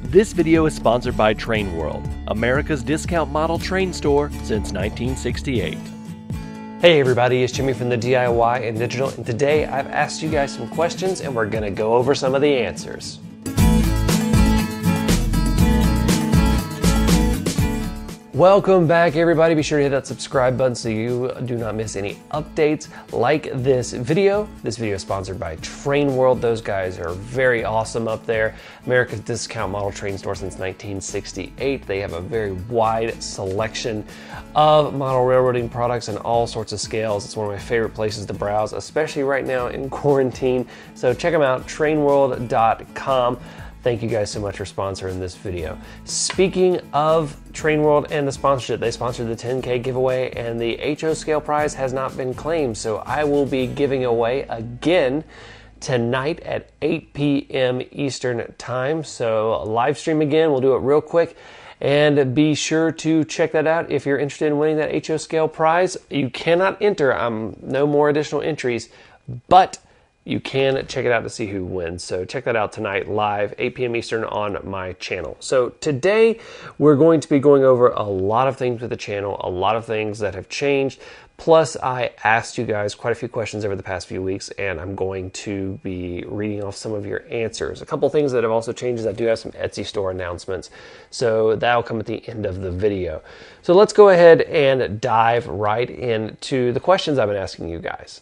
This video is sponsored by Train World, America's discount model train store since 1968. Hey everybody, it's Jimmy from the DIY and Digital, and today I've asked you guys some questions and we're gonna go over some of the answers. Welcome back everybody. Be sure to hit that subscribe button so you do not miss any updates. Like this video. This video is sponsored by Train World. Those guys are very awesome up there. America's discount model train store since 1968. They have a very wide selection of model railroading products in all sorts of scales. It's one of my favorite places to browse, especially right now in quarantine. So check them out, trainworld.com. Thank you guys so much for sponsoring this video. Speaking of Train World and the sponsorship, they sponsored the 10K giveaway and the HO scale prize has not been claimed. So I will be giving away again tonight at 8 p.m. Eastern time. So live stream again, we'll do it real quick. And be sure to check that out if you're interested in winning that HO scale prize. You cannot enter, no more additional entries, but you can check it out to see who wins. So check that out tonight live, 8 p.m. Eastern on my channel. So today we're going to be going over a lot of things with the channel, a lot of things that have changed. Plus I asked you guys quite a few questions over the past few weeks and I'm going to be reading off some of your answers. A couple things that have also changed is I do have some Etsy store announcements. So that'll come at the end of the video. So let's go ahead and dive right into the questions I've been asking you guys.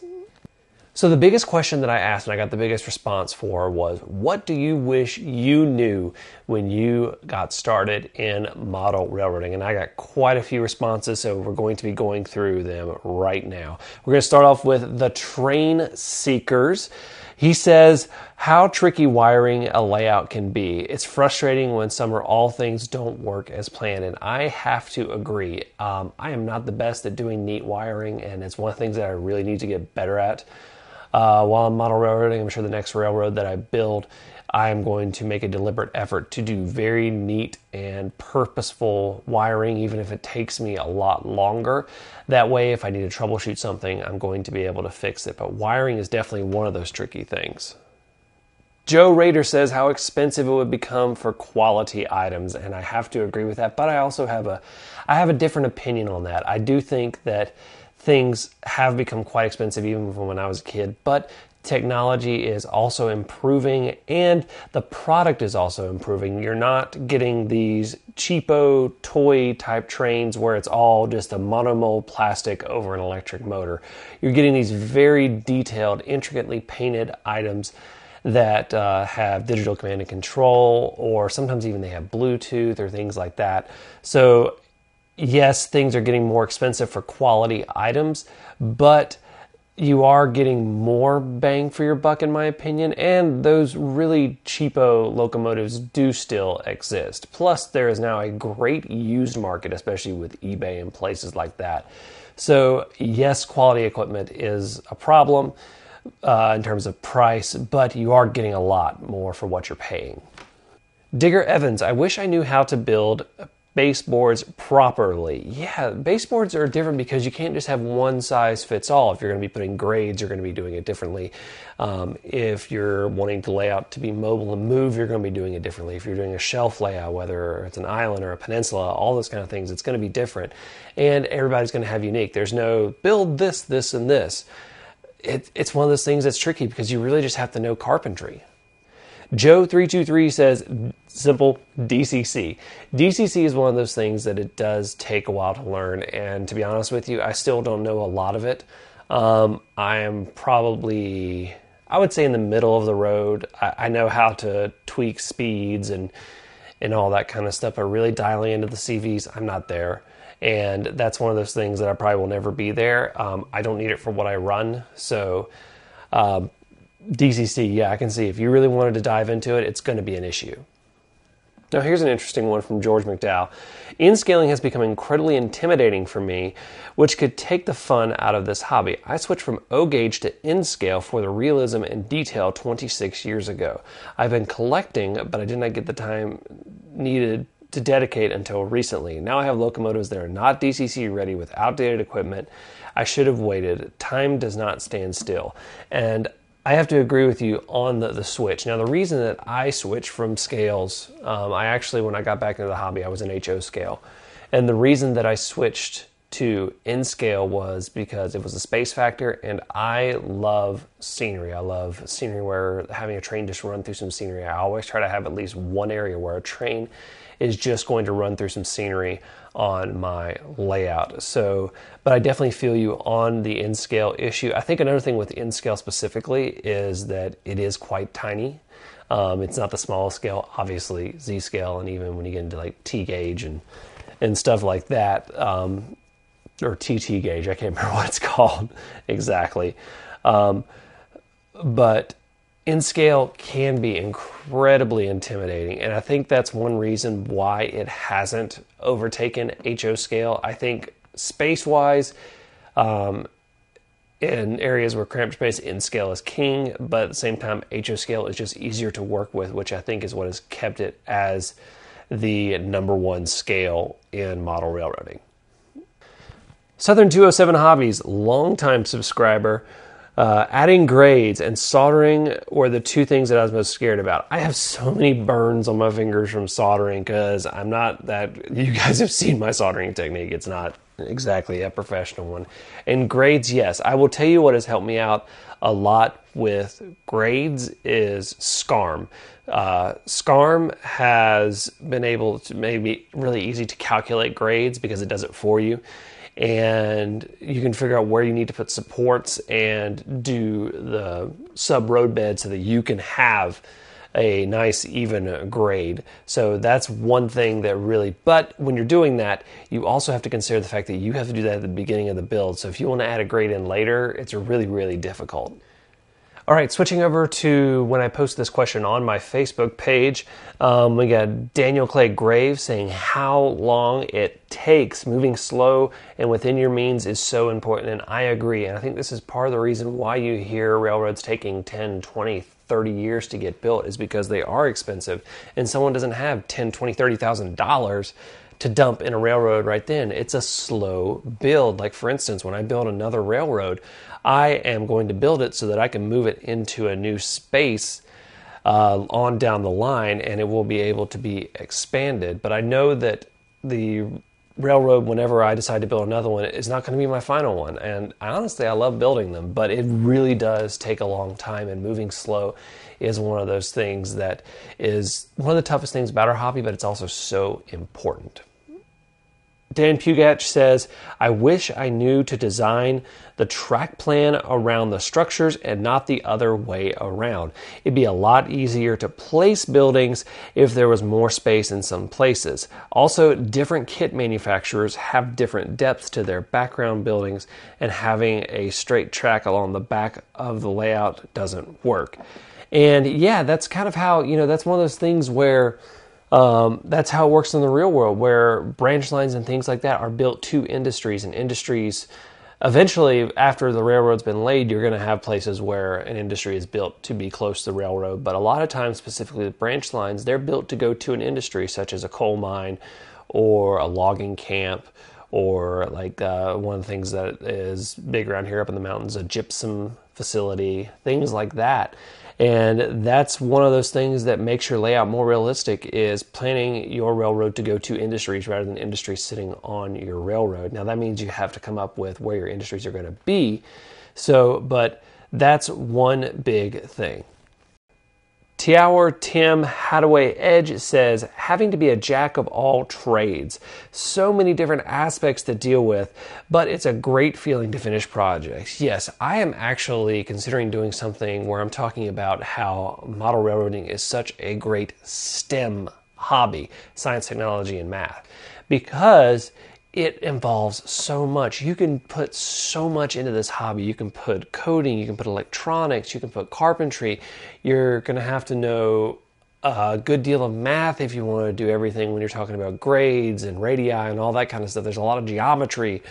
So the biggest question that I asked and I got the biggest response for was, what do you wish you knew when you got started in model railroading? And I got quite a few responses, so we're going to be going through them right now. We're going to start off with the Train Seekers. He says, how tricky wiring a layout can be. It's frustrating when some or all things don't work as planned, and I have to agree. I am not the best at doing neat wiring, and it's one of the things that I really need to get better at. While I'm model railroading, I'm sure the next railroad that I build, I'm going to make a deliberate effort to do very neat and purposeful wiring, even if it takes me a lot longer. That way, if I need to troubleshoot something, I'm going to be able to fix it. But wiring is definitely one of those tricky things. Joe Rader says how expensive it would become for quality items, and I have to agree with that. But I also have a different opinion on that. I do think that things have become quite expensive even from when I was a kid, but technology is also improving and the product is also improving. You're not getting these cheapo toy type trains where it's all just a monomold plastic over an electric motor. You're getting these very detailed, intricately painted items that have digital command and control, or sometimes even they have Bluetooth or things like that. So yes, things are getting more expensive for quality items, but you are getting more bang for your buck in my opinion, and those really cheapo locomotives do still exist. Plus, there is now a great used market, especially with eBay and places like that. So yes, quality equipment is a problem in terms of price, but you are getting a lot more for what you're paying. Digger Evans, I wish I knew how to build baseboards properly. Yeah, baseboards are different because you can't just have one size fits all. If you're going to be putting grades, you're going to be doing it differently. If you're wanting the layout to be mobile and move, you're going to be doing it differently. If you're doing a shelf layout, whether it's an island or a peninsula, all those kind of things, it's going to be different. And everybody's going to have unique. There's no build this, this, and this. It's one of those things that's tricky because you really just have to know carpentry. Joe323 says, simple, DCC. DCC is one of those things that it does take a while to learn, and to be honest with you, I still don't know a lot of it. I am probably, I would say in the middle of the road. I know how to tweak speeds and all that kind of stuff, but really dialing into the CVs, I'm not there. And that's one of those things that I probably will never be there. I don't need it for what I run, so DCC, yeah, I can see if you really wanted to dive into it, it's going to be an issue. Now here's an interesting one from George McDowell. Inscaling has become incredibly intimidating for me, which could take the fun out of this hobby. I switched from O-gauge to Inscale for the realism and detail 26 years ago. I've been collecting, but I did not get the time needed to dedicate until recently. Now I have locomotives that are not DCC ready with outdated equipment. I should have waited. Time does not stand still. And I have to agree with you on the switch. Now, the reason that I switched from scales, I actually, when I got back into the hobby, I was in HO scale. And the reason that I switched to Inscale was because it was a space factor, and I love scenery. I love scenery where having a train just run through some scenery. I always try to have at least one area where a train is just going to run through some scenery on my layout. So, but I definitely feel you on the Inscale issue. I think another thing with Inscale specifically is that it is quite tiny. It's not the smallest scale, obviously Z scale, and even when you get into like T gauge and stuff like that, or TT gauge, I can't remember what it's called exactly. But Inscale can be incredibly intimidating, and I think that's one reason why it hasn't overtaken HO scale. I think space-wise, in areas where cramped space, Inscale is king, but at the same time, HO scale is just easier to work with, which I think is what has kept it as the #1 scale in model railroading. Southern 207 Hobbies, longtime subscriber. Adding grades and soldering were the two things that I was most scared about. I have so many burns on my fingers from soldering because I'm not that... You guys have seen my soldering technique. It's not exactly a professional one. And grades, yes. I will tell you what has helped me out a lot with grades is SCARM. SCARM has been able to make it really easy to calculate grades because it does it for you. And you can figure out where you need to put supports and do the sub road bed so that you can have a nice even grade. So that's one thing that really, but when you're doing that, you also have to consider the fact that you have to do that at the beginning of the build. So if you want to add a grade in later, it's really, really difficult. All right, switching over to when I post this question on my Facebook page, we got Daniel Clay Graves saying how long it takes. Moving slow and within your means is so important, and I agree. And I think this is part of the reason why you hear railroads taking 10, 20, 30 years to get built is because they are expensive, and someone doesn't have $10, $20, $30,000 to dump in a railroad right then. It's a slow build. Like for instance, when I build another railroad, I am going to build it so that I can move it into a new space on down the line, and it will be able to be expanded. But I know that the railroad, whenever I decide to build another one, is not going to be my final one. And honestly, I love building them, but it really does take a long time, and moving slow is one of those things that is one of the toughest things about our hobby, but it's also so important. Dan Pugatch says, I wish I knew to design the track plan around the structures and not the other way around. It'd be a lot easier to place buildings if there was more space in some places. Also, different kit manufacturers have different depths to their background buildings, and having a straight track along the back of the layout doesn't work. And yeah, that's kind of how, that's one of those things where that's how it works in the real world, where branch lines and things like that are built to industries, and industries eventually, after the railroad's been laid, you're going to have places where an industry is built to be close to the railroad. But a lot of times, specifically with branch lines, they're built to go to an industry such as a coal mine or a logging camp, or like one of the things that is big around here up in the mountains, a gypsum facility, things like that. And that's one of those things that makes your layout more realistic, is planning your railroad to go to industries rather than industries sitting on your railroad. Now that means you have to come up with where your industries are going to be. So, but that's one big thing. Tiaur Tim Hadaway Edge says, having to be a jack of all trades. So many different aspects to deal with, but it's a great feeling to finish projects. Yes, I am actually considering doing something where I'm talking about how model railroading is such a great STEM hobby, science, technology, and math, because it involves so much. You can put so much into this hobby. You can put coding, you can put electronics, you can put carpentry. You're going to have to know a good deal of math if you want to do everything when you're talking about grades and radii and all that kind of stuff. There's a lot of geometry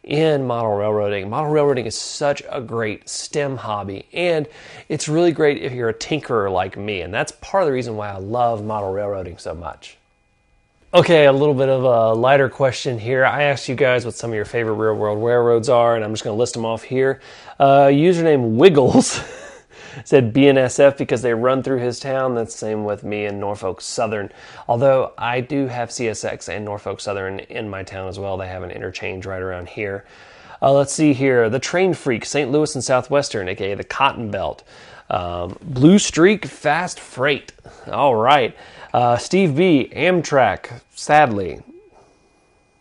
in model railroading. Model railroading is such a great STEM hobby, and it's really great if you're a tinkerer like me, and that's part of the reason why I love model railroading so much. Okay, a little bit of a lighter question here. I asked you guys what some of your favorite real-world railroads are, and I'm just going to list them off here. Username Wiggles said BNSF because they run through his town. That's the same with me in Norfolk Southern. Although I do have CSX and Norfolk Southern in my town as well. They have an interchange right around here. Let's see here. The Train Freak, St. Louis and Southwestern, aka the Cotton Belt. Blue Streak, Fast Freight. All right. Steve B, Amtrak, sadly.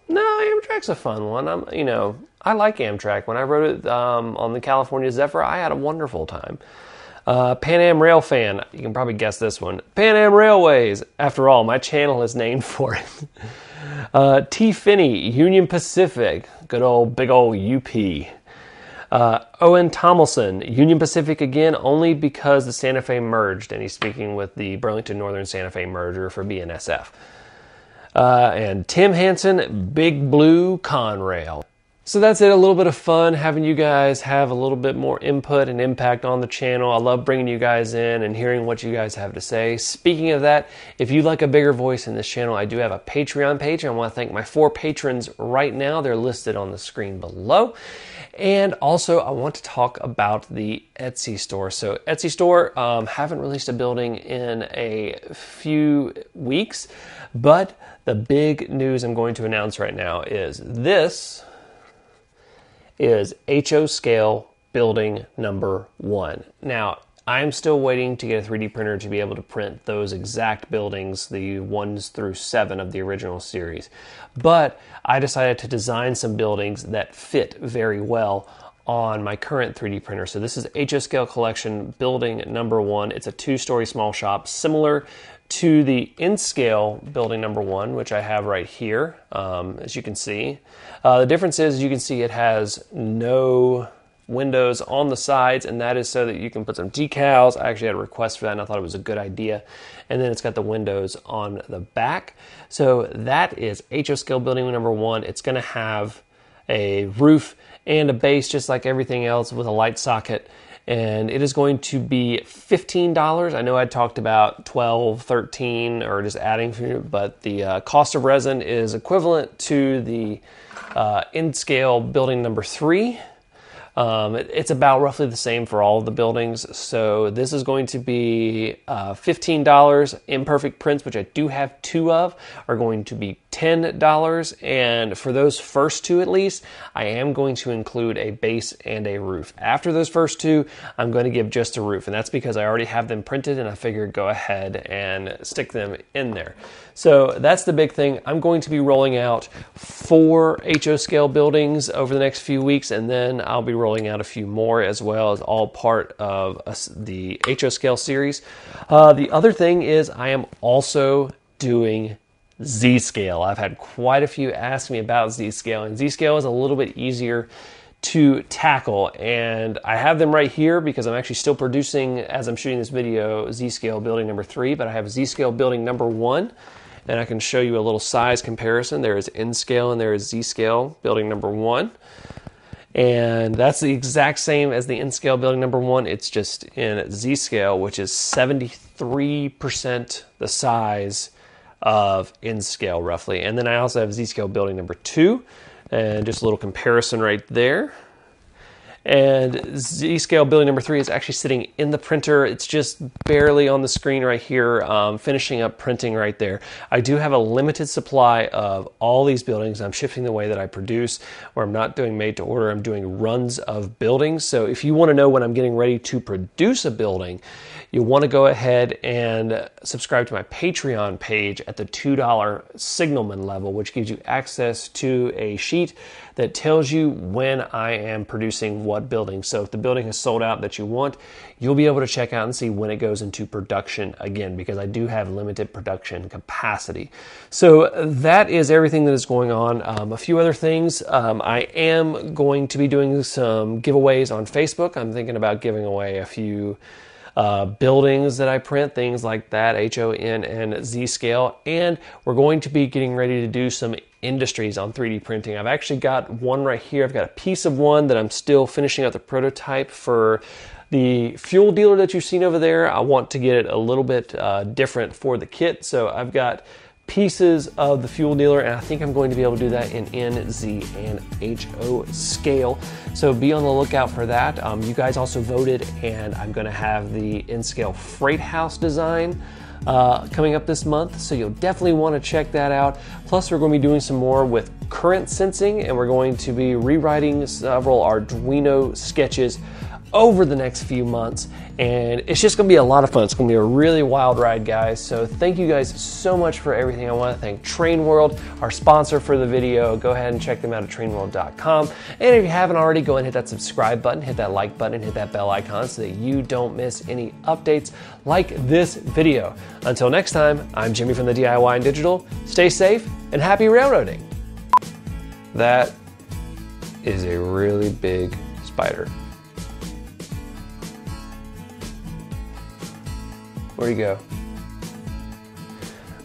No, Amtrak's a fun one. I like Amtrak. When I rode it on the California Zephyr, I had a wonderful time. Pan Am Rail fan. You can probably guess this one. Pan Am Railways. After all, my channel is named for it. T. Finney, Union Pacific. Good old, big old UP. Owen Tomlinson, Union Pacific again, only because the Santa Fe merged, and he's speaking with the Burlington Northern Santa Fe merger for BNSF. And Tim Hansen, Big Blue Conrail. So that's it, a little bit of fun, having you guys have a little bit more input and impact on the channel. I love bringing you guys in and hearing what you guys have to say. Speaking of that, if you'd like a bigger voice in this channel, I do have a Patreon page. I want to thank my 4 patrons right now. They're listed on the screen below. And also, I want to talk about the Etsy store. So Etsy store, haven't released a building in a few weeks, but the big news I'm going to announce right now is this is HO Scale building number 1. Now, I'm still waiting to get a 3D printer to be able to print those exact buildings, the 1s through 7 of the original series. But I decided to design some buildings that fit very well on my current 3D printer. So this is HO Scale Collection building number 1. It's a 2-story small shop, similar to the Inscale building number 1, which I have right here, as you can see. The difference is, you can see it has no windows on the sides, and that is so that you can put some decals. I actually had a request for that, and I thought it was a good idea. And then it's got the windows on the back. So that is HO Scale building number 1. It's going to have a roof and a base, just like everything else, with a light socket. And it is going to be $15. I know I talked about $12, $13, or just adding, but the cost of resin is equivalent to the Inscale building number 3. It's about roughly the same for all of the buildings. So this is going to be $15. Imperfect prints, which I do have 2 of, are going to be $10. And for those first 2 at least, I am going to include a base and a roof. After those first 2, I'm going to give just a roof. And that's because I already have them printed, and I figured go ahead and stick them in there. So that's the big thing. I'm going to be rolling out 4 HO Scale buildings over the next few weeks, and then I'll be rolling out a few more as well, as all part of the HO Scale series. The other thing is I am also doing Z-Scale. I've had quite a few ask me about Z-Scale, and Z-Scale is a little bit easier to tackle, and I have them right here because I'm actually still producing, as I'm shooting this video, Z-Scale building number 3, but I have Z-Scale building number 1, and I can show you a little size comparison. There is Inscale and there is Z-Scale building number 1. And that's the exact same as the Inscale building number 1. It's just in Z-Scale, which is 73% the size of Inscale, roughly. And then I also have Z-Scale building number 2, and just a little comparison right there. And Z-Scale building number 3 is actually sitting in the printer. It's just barely on the screen right here, finishing up printing right there. I do have a limited supply of all these buildings. I'm shifting the way that I produce, where I'm not doing made to order. I'm doing runs of buildings. So if you want to know when I'm getting ready to produce a building, you'll want to go ahead and subscribe to my Patreon page at the $2 signalman level, which gives you access to a sheet that tells you when I am producing what building. So if the building is sold out that you want, you'll be able to check out and see when it goes into production again, because I do have limited production capacity. So that is everything that is going on. A few other things. I am going to be doing some giveaways on Facebook. I'm thinking about giving away a few buildings that I print, things like that, HON and Z-Scale. And we're going to be getting ready to do some industries on 3D printing. I've actually got one right here. I've got a piece of one that I'm still finishing out the prototype for the fuel dealer that you've seen over there. I want to get it a little bit different for the kit. So I've got pieces of the fuel dealer, and I think I'm going to be able to do that in N, Z, and HO scale. So be on the lookout for that. You guys also voted, and I'm going to have the Inscale Freight House design coming up this month, so you'll definitely want to check that out. Plus, we're going to be doing some more with current sensing, and we're going to be rewriting several Arduino sketches over the next few months, and it's just going to be a lot of fun. It's going to be a really wild ride, guys. So thank you guys so much for everything. I want to thank Train World, our sponsor for the video. Go ahead and check them out at trainworld.com. And if you haven't already, go ahead and hit that subscribe button, hit that like button, and hit that bell icon so that you don't miss any updates like this video. Until next time, I'm Jimmy from the DIY and Digital. Stay safe and happy railroading. That is a really big spider. Where'd he go?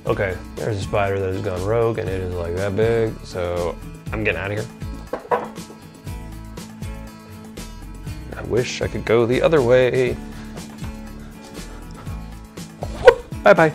Okay, there's a spider that has gone rogue and it is like that big, so I'm getting out of here. I wish I could go the other way. Bye-bye.